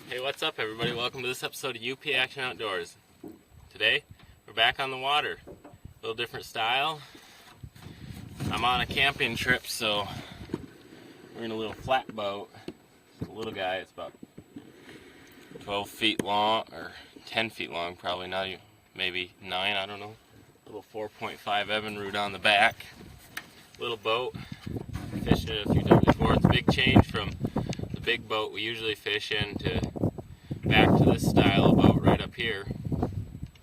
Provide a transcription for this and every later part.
Hey, what's up everybody? Welcome to this episode of UP Action Outdoors. Today, we're back on the water. A little different style. I'm on a camping trip, so we're in a little flat boat. It's a little guy, it's about 12 feet long, or 10 feet long probably, not even, maybe 9, I don't know. Little 4.5 Evinrude on the back. Little boat. Fished it a few times before. It's a big change from the big boat we usually fish in to back to this style of boat right up here.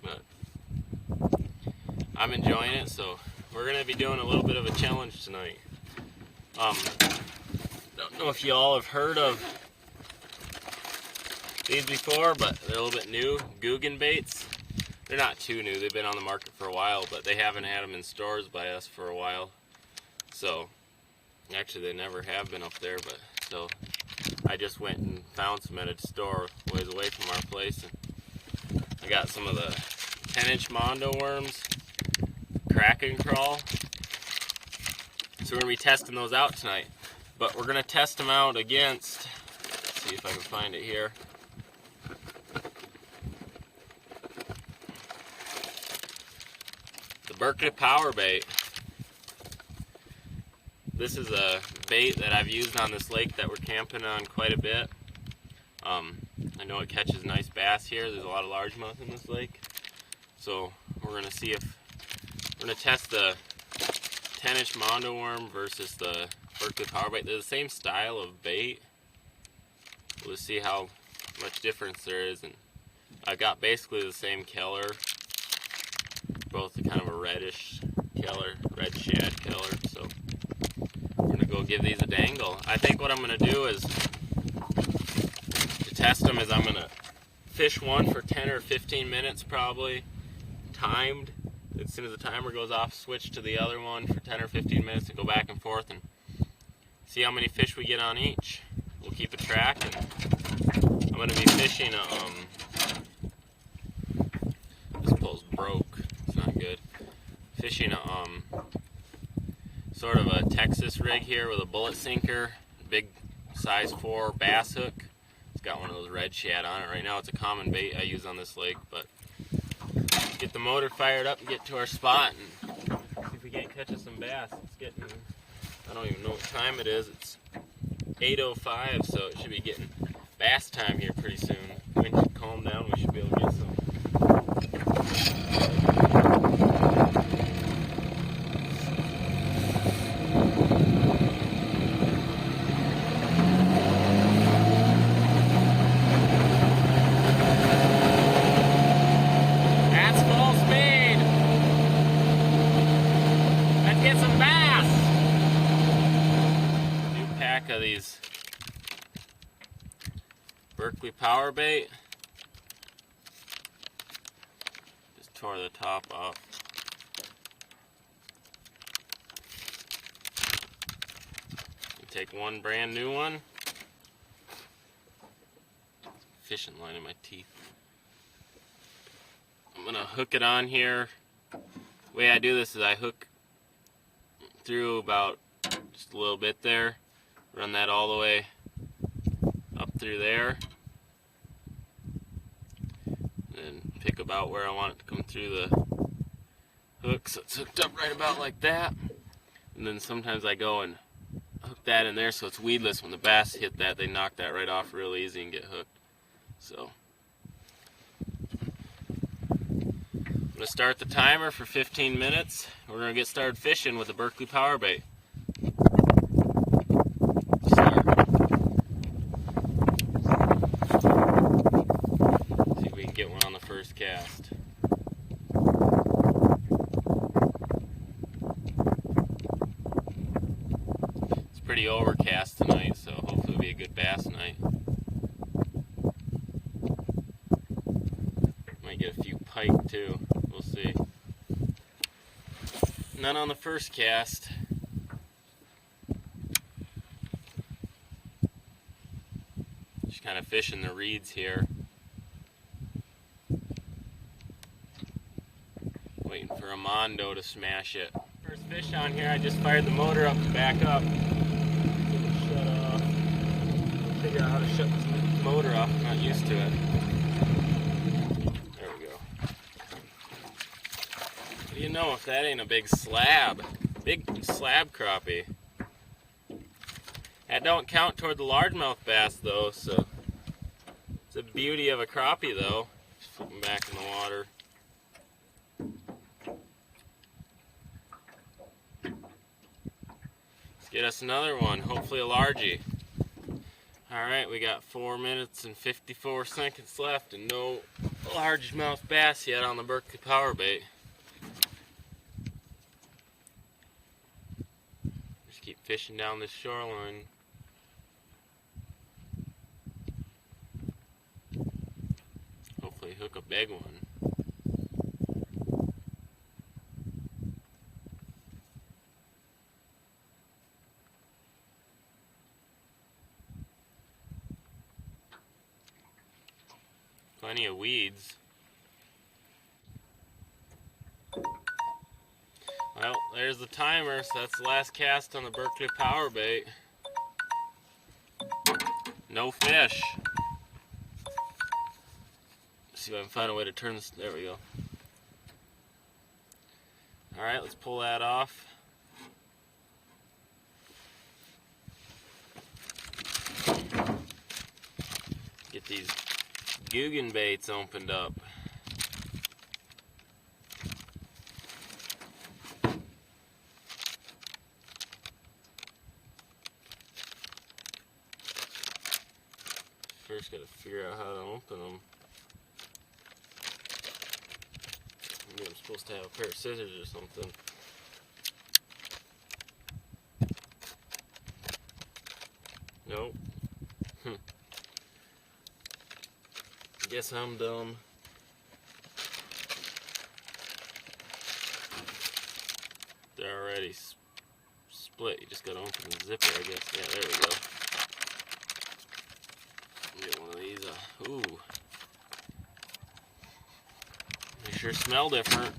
But I'm enjoying it, so we're going to be doing a little bit of a challenge tonight. Don't know if you all have heard of these before, but they're a little bit new. Googan baits. They're not too new. They've been on the market for a while, but they haven't had them in stores by us for a while. So, actually they never have been up there, but so I just went and found some at a store ways away from our place. And I got some of the 10-inch Mondo worms, crack and crawl. So we're going to be testing those out tonight. But we're going to test them out against, let's see if I can find it here. The Berkley PowerBait. This is a bait that I've used on this lake that we're camping on quite a bit. I know it catches nice bass here. There's a lot of largemouth in this lake. So we're going to see if, we're going to test the 10-inch Mondo worm versus the Berkley PowerBait. They're the same style of bait. We'll just see how much difference there is. And I've got basically the same color. Both kind of a reddish color, red shad color. So we're going to go give these a dangle. I think what I'm going to do is, to test them, is I'm going to fish one for 10 or 15 minutes probably, timed. As soon as the timer goes off, switch to the other one for 10 or 15 minutes and go back and forth and see how many fish we get on each. We'll keep a track, and I'm going to be fishing this pole's broke. It's not good. Fishing sort of a Texas rig here with a bullet sinker, big size 4 bass hook. It's got one of those red shad on it. Right now it's a common bait I use on this lake, but get the motor fired up and get to our spot and see if we can't catch us some bass. It's getting, I don't even know what time it is. It's 8:05, so it should be getting bass time here pretty soon. Wind should calm down, we should be able to get some. Get some bass! New pack of these Berkley PowerBait. Just tore the top off. You take one brand new one. Fishing line in my teeth. I'm gonna hook it on here. The way I do this is I hook through about just a little bit there, run that all the way up through there, and pick about where I want it to come through the hook, so it's hooked up right about like that. And then sometimes I go and hook that in there so it's weedless. When the bass hit that, they knock that right off real easy and get hooked. So I'm going to start the timer for 15 minutes. We're going to get started fishing with the Berkley PowerBait. See if we can get one on the first cast. It's pretty overcast tonight, so hopefully it'll be a good bass night. Might get a few pike too. We'll see. None on the first cast. Just kind of fishing the reeds here. Waiting for a Mondo to smash it. First fish on here, I just fired the motor up to back up. Shut off. Figure out how to shut this motor off. off. I'm not used to it. There we go. What do you know if that ain't a big slab? Big slab crappie. That don't count toward the largemouth bass though, so it's a beauty of a crappie though. Just flip them back in the water. Let's get us another one, hopefully a largie. Alright, we got 4 minutes and 54 seconds left and no largemouth bass yet on the Berkley PowerBait. Just keep fishing down this shoreline. Hopefully hook a big one. Plenty of weeds. Well, there's the timer, so that's the last cast on the Berkley PowerBait. No fish. Let's see if I can find a way to turn this. There we go. Alright, let's pull that off. Get these Googan baits opened up. First gotta figure out how to open them. Maybe I'm supposed to have a pair of scissors or something. Nope. Guess I'm dumb. They're already split. You just gotta open the zipper, I guess. Yeah, there we go. Get one of these. Ooh. They sure smell different.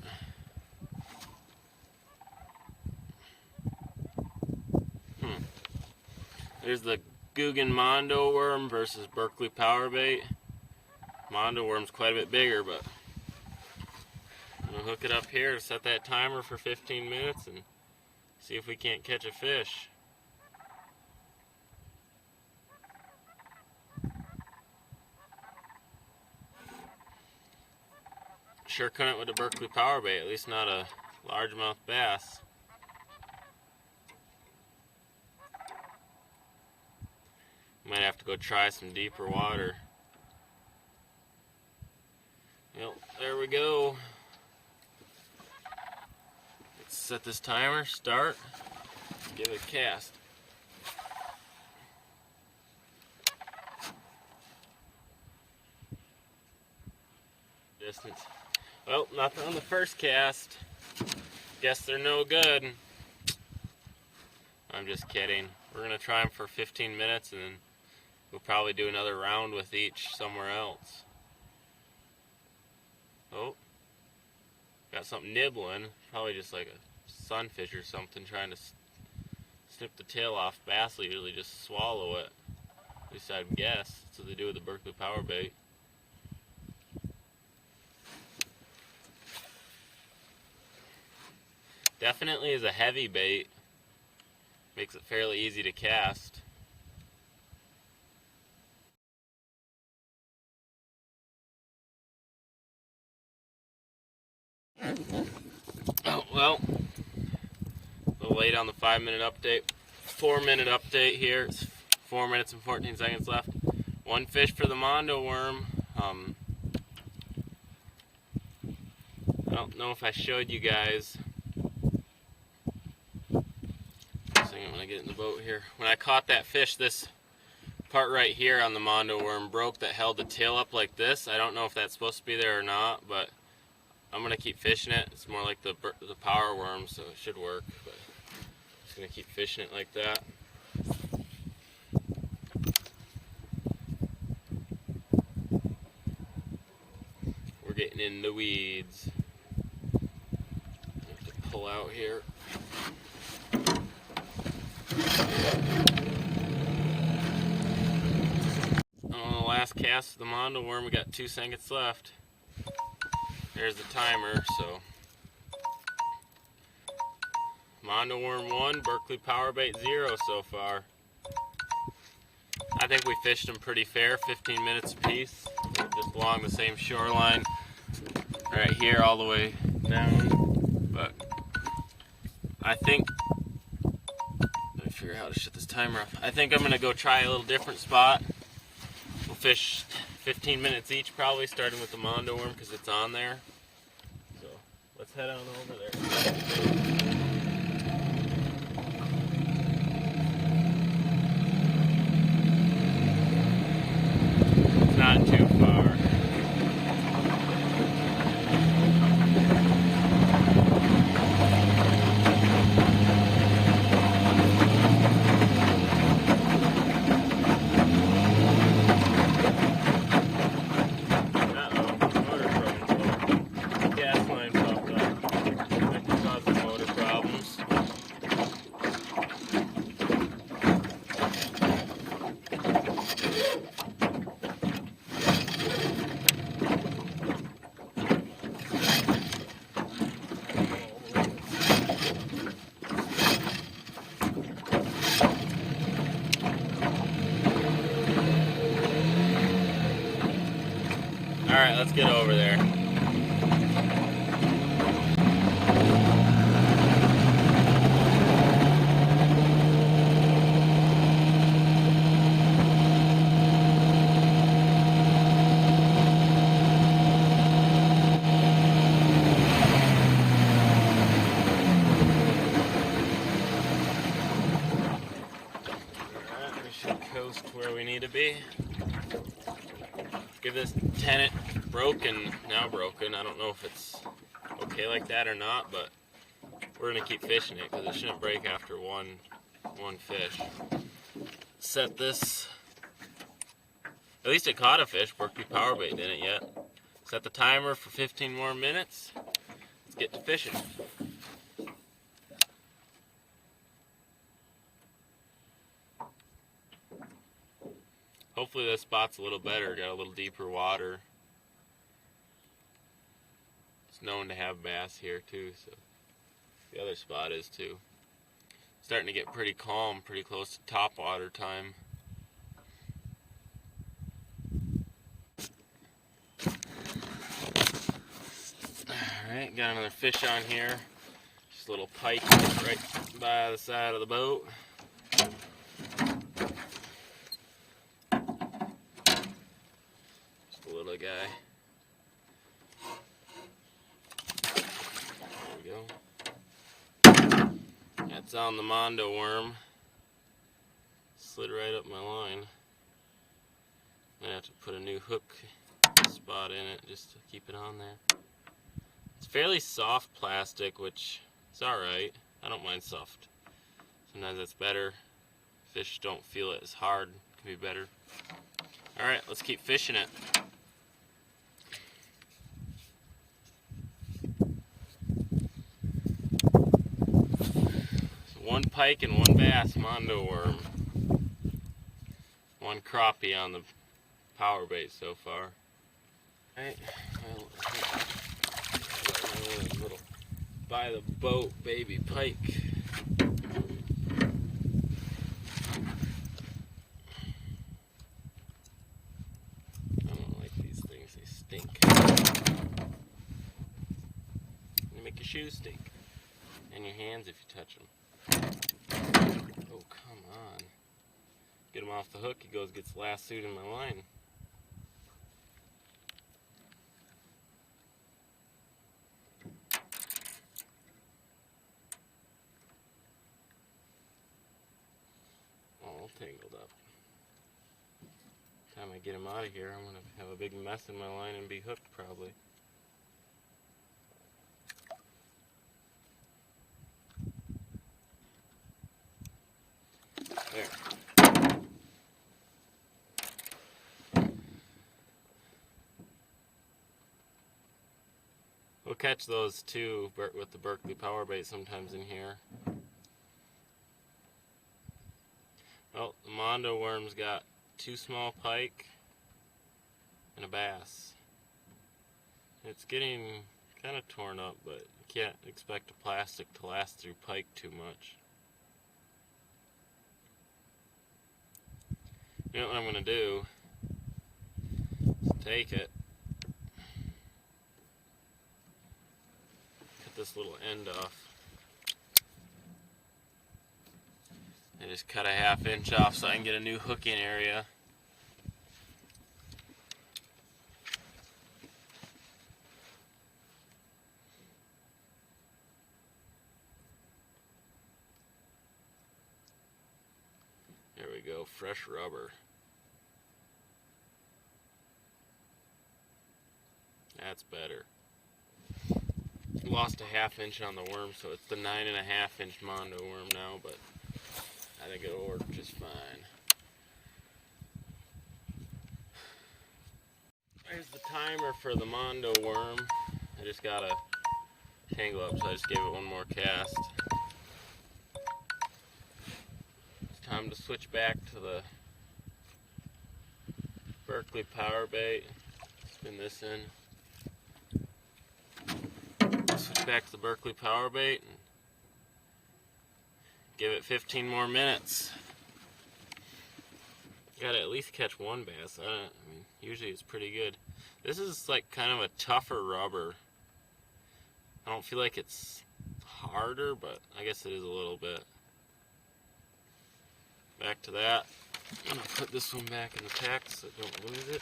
There's the Googan Mondo worm versus Berkley PowerBait. Mondo worm's quite a bit bigger, but I'm gonna hook it up here, set that timer for 15 minutes, and see if we can't catch a fish. Sure couldn't with the Berkley PowerBait, at least not a largemouth bass. Might have to go try some deeper water. Well, there we go. Let's set this timer, start, give it a cast. Distance. Well, nothing on the first cast. Guess they're no good. I'm just kidding. We're going to try them for 15 minutes and then we'll probably do another round with each somewhere else. Oh, got something nibbling. Probably just like a sunfish or something trying to snip the tail off. Bass will usually just swallow it. At least I'd guess. That's what they do with the Berkley PowerBait. Definitely is a heavy bait. Makes it fairly easy to cast. Oh, well, a little late on the 5-minute update. 4-minute update here. It's 4 minutes and 14 seconds left. One fish for the Mondo worm. I don't know if I showed you guys. I'm gonna get in the boat here. When I caught that fish, this part right here on the Mondo worm broke that held the tail up like this. I don't know if that's supposed to be there or not, but I'm gonna keep fishing it. It's more like the power worm, so it should work. But I'm just gonna keep fishing it like that. We're getting in the weeds. I have to pull out here. last cast of the Mondo worm. We got 2 seconds left. There's the timer, so Mondo worm 1, Berkley PowerBait 0 so far. I think we fished them pretty fair, 15 minutes apiece, just along the same shoreline, right here all the way down. But I think, let me figure out how to shut this timer off. I think I'm gonna go try a little different spot. We'll fish 15 minutes each probably, starting with the Mondo worm because it's on there. So let's head on over there. Not too far. Alright, let's get over there. Alright, we should coast where we need to be. Give this tenet now broken. I don't know if it's okay like that or not, but we're gonna keep fishing it because it shouldn't break after one fish. Set this. At least it caught a fish. Berkley PowerBait didn't yet. Set the timer for 15 more minutes. Let's get to fishing. Hopefully this spot's a little better, got a little deeper water. It's known to have bass here too, so the other spot is too. Starting to get pretty calm, pretty close to top water time. Alright, got another fish on here. Just a little pike right by the side of the boat. Little guy. There we go. That's on the Mondo worm. Slid right up my line. I have to put a new hook spot in it just to keep it on there. It's fairly soft plastic, which is alright. I don't mind soft. Sometimes it's better. Fish don't feel it as hard. It can be better. Alright, let's keep fishing it. One pike and one bass Mondo worm. One crappie on the PowerBait so far. Alright, well, little by the boat baby pike. I don't like these things, they stink. They make your shoes stink. And your hands if you touch them. Oh, come on. Get him off the hook, he goes, gets lassoed in my line. All tangled up. Time I get him out of here, I'm going to have a big mess in my line and be hooked probably. There. We'll catch those too with the Berkley PowerBait sometimes in here. Well, the Mondo worm's got 2 small pike, bass. It's getting kind of torn up, but you can't expect a plastic to last through pike too much. You know what I'm going to do? Take it, cut this little end off, and just cut a 1/2 inch off so I can get a new hooking area. There we go, fresh rubber. That's better. Lost a 1/2 inch on the worm, so it's the 9.5 inch Mondo worm now, but I think it'll work just fine. There's the timer for the Mondo worm. I just got a tangle up, so I just gave it one more cast. It's time to switch back to the Berkley PowerBait. Spin this in. Switch back to the Berkley PowerBait and give it 15 more minutes. Gotta at least catch one bass. I mean, usually it's pretty good. This is like kind of a tougher rubber. I don't feel like it's harder, but I guess it is a little bit. Back to that. I'm gonna put this one back in the pack so I don't lose it.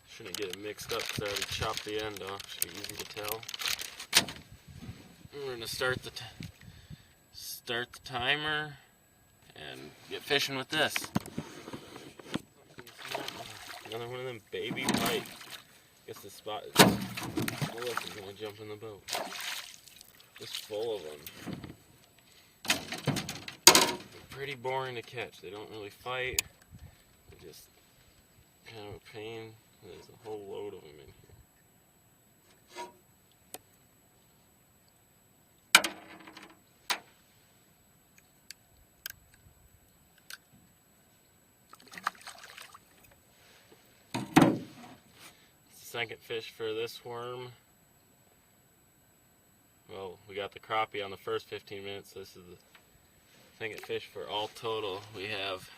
Shouldn't get it mixed up because I already chopped the end off. Should be easy to tell. We're gonna start the timer and get fishing with this. Another one of them baby pike. Guess the spot is full of them gonna jump in the boat. Just full of them. They're pretty boring to catch. They don't really fight. They're just kind of a pain. There's a whole load of them in here. It's the second fish for this worm. Well, we got the crappie on the first 15 minutes. So this is the second fish for all total. We have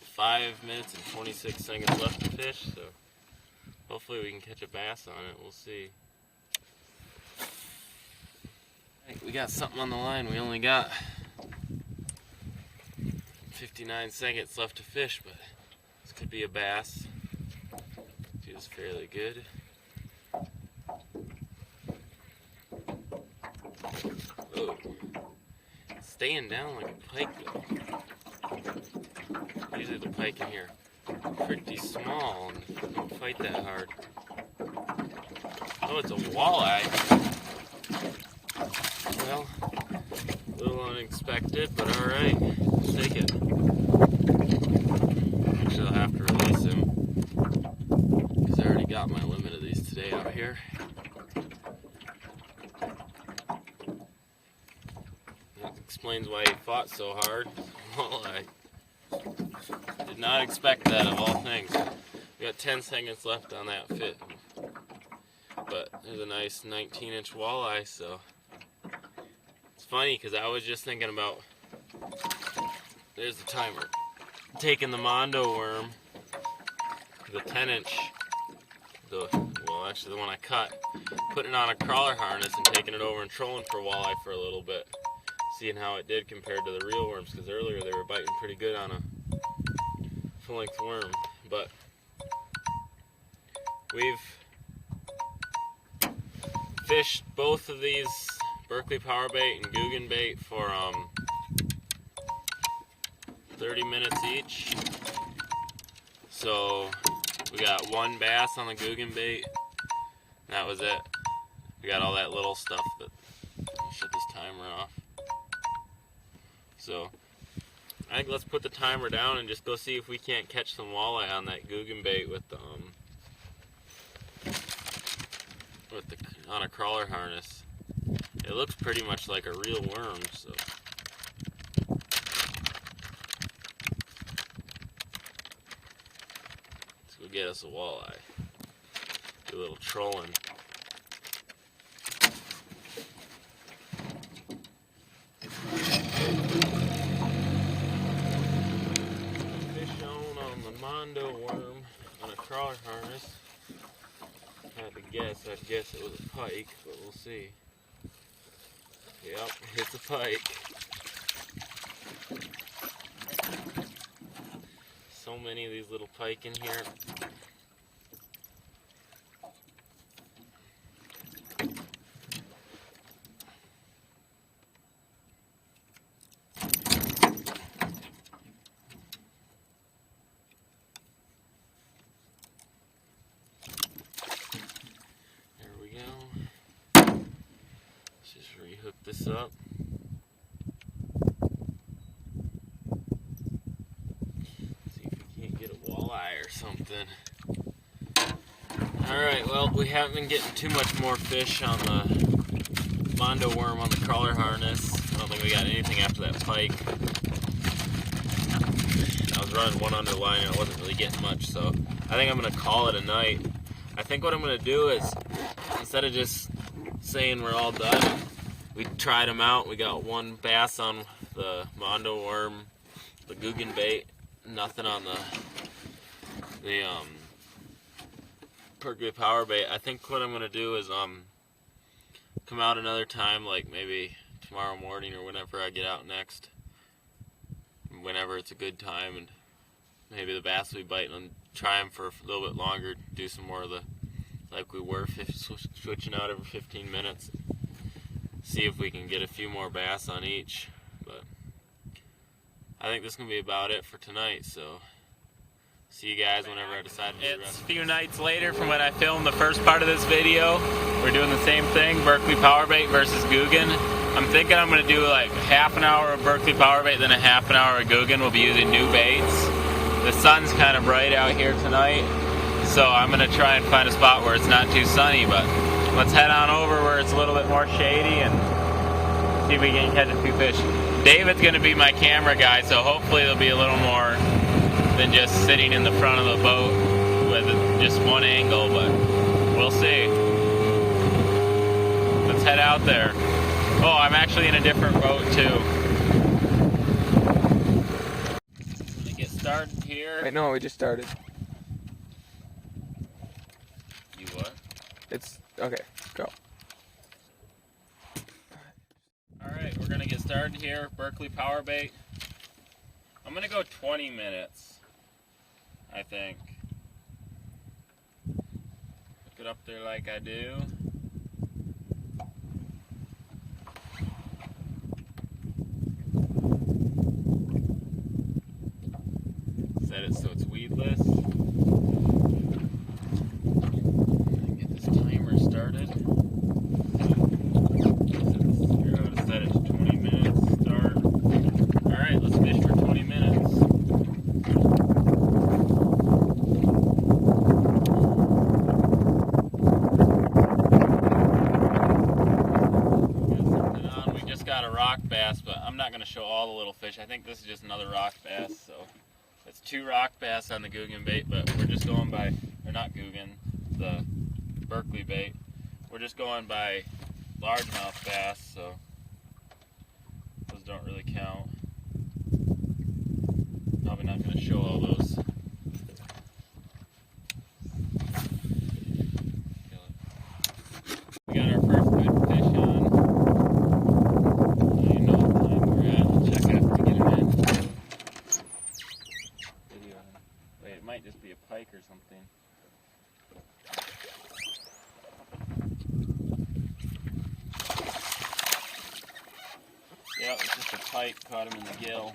5 minutes and 26 seconds left to fish, so hopefully we can catch a bass on it. We'll see. We got something on the line. We only got 59 seconds left to fish, but this could be a bass. Feels fairly good. Oh, staying down like a pike though. Usually the pike in here are pretty small and don't fight that hard. Oh, it's a walleye. Well, a little unexpected, but alright. Take it. Actually, I'll have to release him because I already got my limit of these today out here. That explains why he fought so hard. Walleye. Did not expect that of all things. We got 10 seconds left on that fit. But there's a nice 19-inch walleye, so it's funny because I was just thinking about, there's the timer, taking the Mondo worm, the 10-inch, well actually the one I cut, putting it on a crawler harness and taking it over and trolling for walleye for a little bit, seeing how it did compared to the real worms, because earlier they were biting pretty good on a full-length worm. But we've fished both of these Berkley PowerBait and Googan bait for 30 minutes each. So we got one bass on the Googan bait. That was it. We got all that little stuff, but I'll shut this timer off. So I think let's put the timer down and just go see if we can't catch some walleye on that Googan bait with the on a crawler harness. It looks pretty much like a real worm, so get us a walleye. Do a little trolling. Fish on the Mondo worm on a crawler harness. Had to guess, I'd guess it was a pike, but we'll see. Yep, it's a pike. So many of these little pike in here. Hook this up. See if we can't get a walleye or something. Alright, well, we haven't been getting too much more fish on the Mondo worm on the crawler harness. I don't think we got anything after that pike. I was running one underline and I wasn't really getting much, so I think I'm going to call it a night. I think what I'm going to do is, instead of just saying we're all done, we tried them out. We got one bass on the Mondo worm, the Googan bait, nothing on the Berkley PowerBait. I think what I'm gonna do is come out another time, like maybe tomorrow morning or whenever I get out next, whenever it's a good time, and maybe the bass will be biting and try them for a little bit longer. Do some more of the like we were, switching out every 15 minutes. See if we can get a few more bass on each, but I think this is going to be about it for tonight, so see you guys whenever I decide to do the rest. It's a few nights later from when I filmed the first part of this video. We're doing the same thing, Berkley PowerBait versus Googan. I'm thinking I'm going to do like half an hour of Berkley PowerBait, then a half an hour of Googan. We'll be using new baits. The sun's kind of bright out here tonight, so I'm going to try and find a spot where it's not too sunny, but let's head on over where it's a little bit more shady and see if we can catch a few fish. David's going to be my camera guy, so hopefully there'll be a little more than just sitting in the front of the boat with just one angle, but we'll see. Let's head out there. Oh, I'm actually in a different boat too. I'm going to get started here. Wait, no, we just started. You what? It's okay, go. Alright, we're going to get started here. Berkley PowerBait. I'm going to go 20 minutes, I think. Hook it up there like I do. Set it so it's weedless. Get this timer started. Set it to 20 minutes, start. Alright, let's fish for 20 minutes. We just got a rock bass, but I'm not going to show all the little fish. I think this is just another rock bass, so it's 2 rock bass on the Googan bait, but we're just going by, or not Googan, the Berkley bait. We're just going by largemouth bass, so those don't really count. Probably not going to show all those. We got our first good fish on. You know what time we're at. We'll check after we get it in. Wait, it might just be a pike or something. Yeah, it's just a pike, caught him in the gill.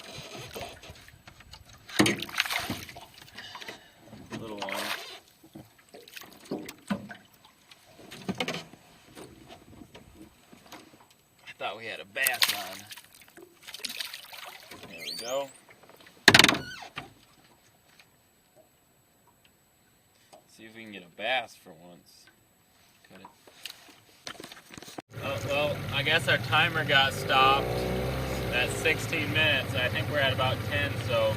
Little one. I thought we had a bass on. There we go. See if we can get a bass for once. Cut it. Oh, well, I guess our timer got stopped at 16 minutes. I think we're at about 10, so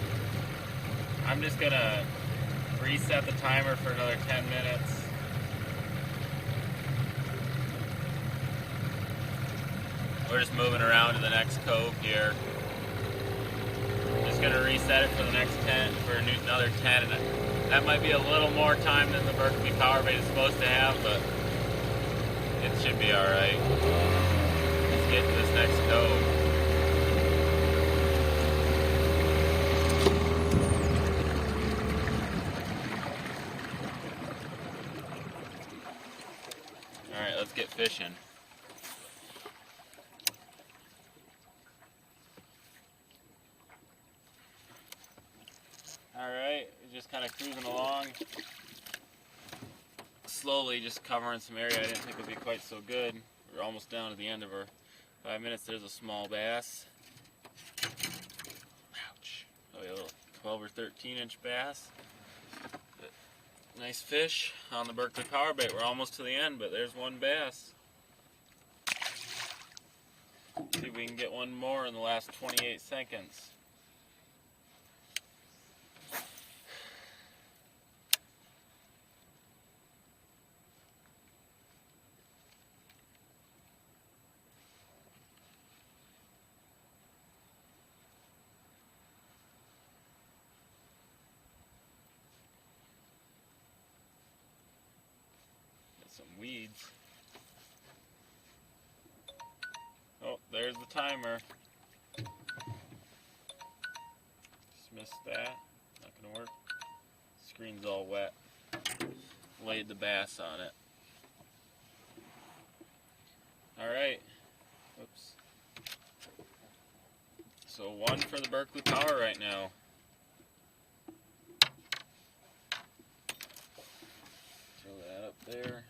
we're reset the timer for another 10 minutes. We're just moving around to the next cove here. Just gonna reset it for the next 10, for another 10, and that might be a little more time than the Berkley PowerBait is supposed to have, but it should be alright. Let's get to this next cove. Alright, let's get fishing. Alright, just kind of cruising along. Slowly just covering some area I didn't think would be quite so good. We're almost down to the end of our 5 minutes. There's a small bass. Ouch. Probably a little 12 or 13 inch bass. But nice fish on the Berkley PowerBait. We're almost to the end, but there's one bass. See if we can get one more in the last 28 seconds. Some weeds. Oh, there's the timer. Just missed that. Not gonna work. Screen's all wet. Laid the bass on it. Alright. Oops. So one for the Berkley Power right now. Throw that up there.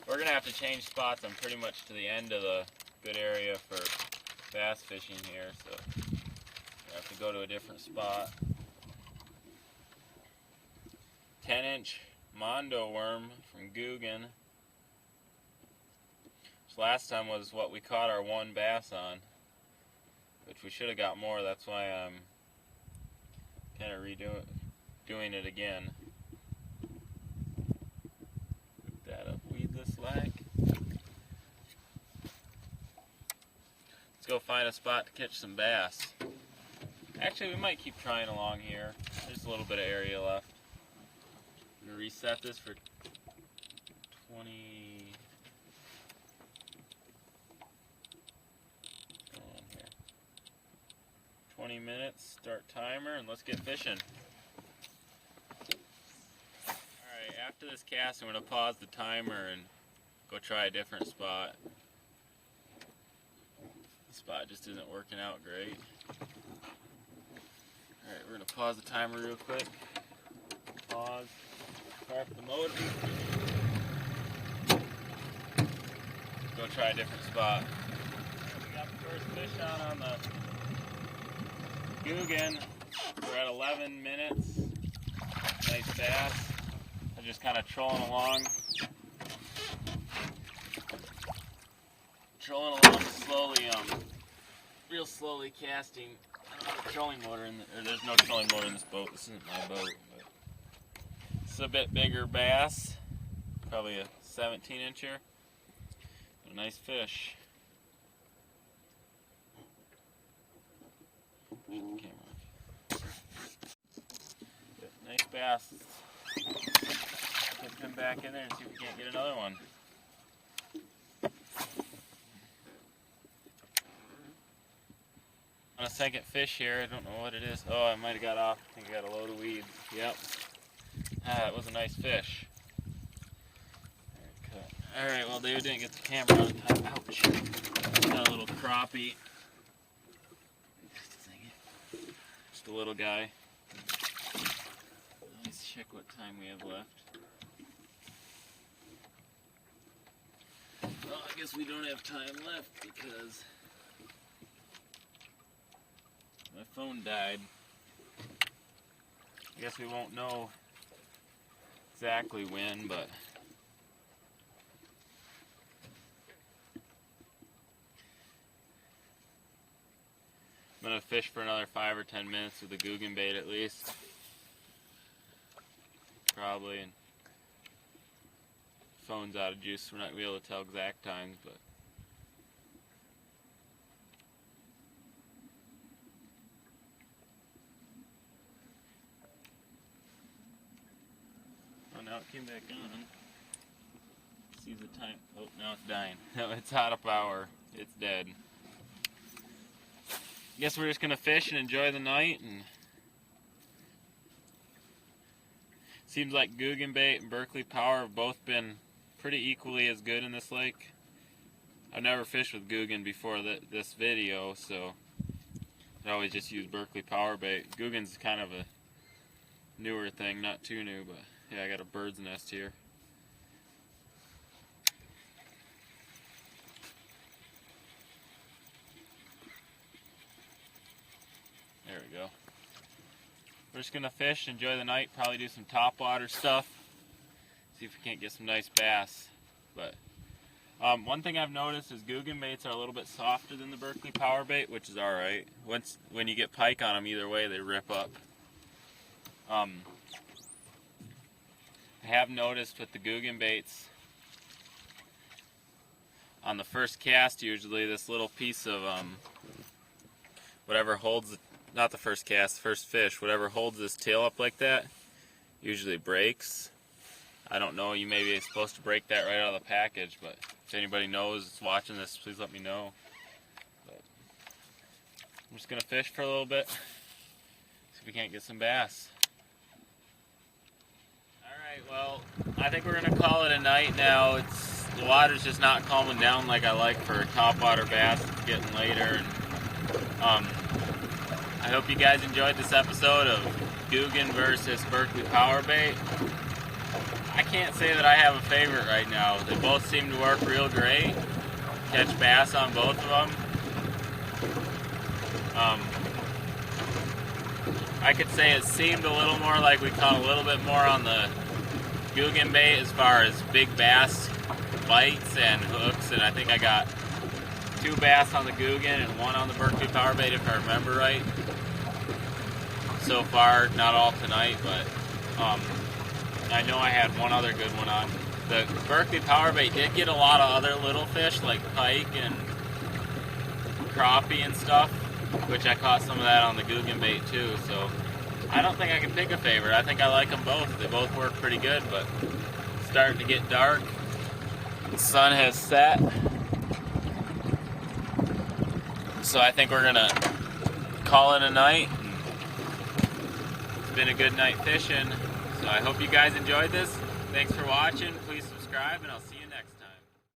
We're going to have to change spots. I'm pretty much to the end of the good area for bass fishing here, so I have to go to a different spot. 10-inch Mondo worm from Googan. This last time was what we caught our one bass on, which we should have got more. That's why I'm kind of doing it again. Slack. Let's go find a spot to catch some bass. Actually, we might keep trying along here. There's a little bit of area left. I'm going to reset this for 20... What's going on here? 20 minutes, start timer, and let's get fishing. Alright, after this cast, I'm going to pause the timer and go try a different spot. The spot just isn't working out great. Alright, we're going to pause the timer real quick. Pause. Start the motor. Go try a different spot. We got the first fish on the Googan. We're at 11 minutes. Nice bass. I'm just kind of trolling along. Trolling along slowly, real slowly casting. I don't have a trolling motor in there's no trolling motor in this boat. This isn't my boat, but it's a bit bigger bass, probably a 17-incher. A nice fish. Nice bass. Let's put him back in there and see if we can't get another one. On a second fish here, I don't know what it is. Oh, I might have got off. I think I got a load of weeds. Yep. Ah, it was a nice fish. Alright, well, David didn't get the camera on time. Ouch. Got a little crappie. Just a little guy. Let's check what time we have left. Well, I guess we don't have time left because my phone died. I guess we won't know exactly when, but I'm going to fish for another 5 or 10 minutes with the Googan bait at least. probably, and phone's out of juice, so we're not gonna be able to tell exact times, but oh, now it came back on. Sees the time. Oh, now it's dying. No, it's out of power. It's dead. Guess we're just gonna fish and enjoy the night. And seems like Googan bait and Berkley Power have both been pretty equally as good in this lake. I've never fished with Googan before this video, so I always just use Berkley Power bait. Googan's kind of a newer thing, not too new, but yeah, I got a bird's nest here. There we go. We're just gonna fish, enjoy the night, probably do some topwater stuff, see if we can't get some nice bass. But one thing I've noticed is Googan baits are a little bit softer than the Berkley Power bait, which is alright. When you get pike on them, either way, they rip up. I have noticed with the Googan baits, on the first cast usually, this little piece of whatever holds the, not the first cast, first fish, whatever holds this tail up like that, usually breaks. I don't know, you may be supposed to break that right out of the package, but if anybody knows that's watching this, please let me know. But I'm just going to fish for a little bit, see if we can't get some bass. Alright, well, I think we're going to call it a night now. The water's just not calming down like I like for topwater bass. It's getting later. And, I hope you guys enjoyed this episode of Googan versus Berkley Power Bait. I can't say that I have a favorite right now. They both seem to work real great. Catch bass on both of them. I could say it seemed a little more like we caught a little bit more on the Googan bait as far as big bass bites and hooks, and I think I got 2 bass on the Googan and 1 on the Berkley Power Bait if I remember right. So far, not all tonight, but I know I had 1 other good one on. The Berkley Power Bait did get a lot of other little fish like pike and crappie and stuff, which I caught some of that on the Googan bait too, so I don't think I can pick a favorite. I think I like them both. They both work pretty good, but it's starting to get dark. The sun has set. So I think we're gonna call it a night. It's been a good night fishing. So I hope you guys enjoyed this. Thanks for watching. Please subscribe, and I'll see you next time.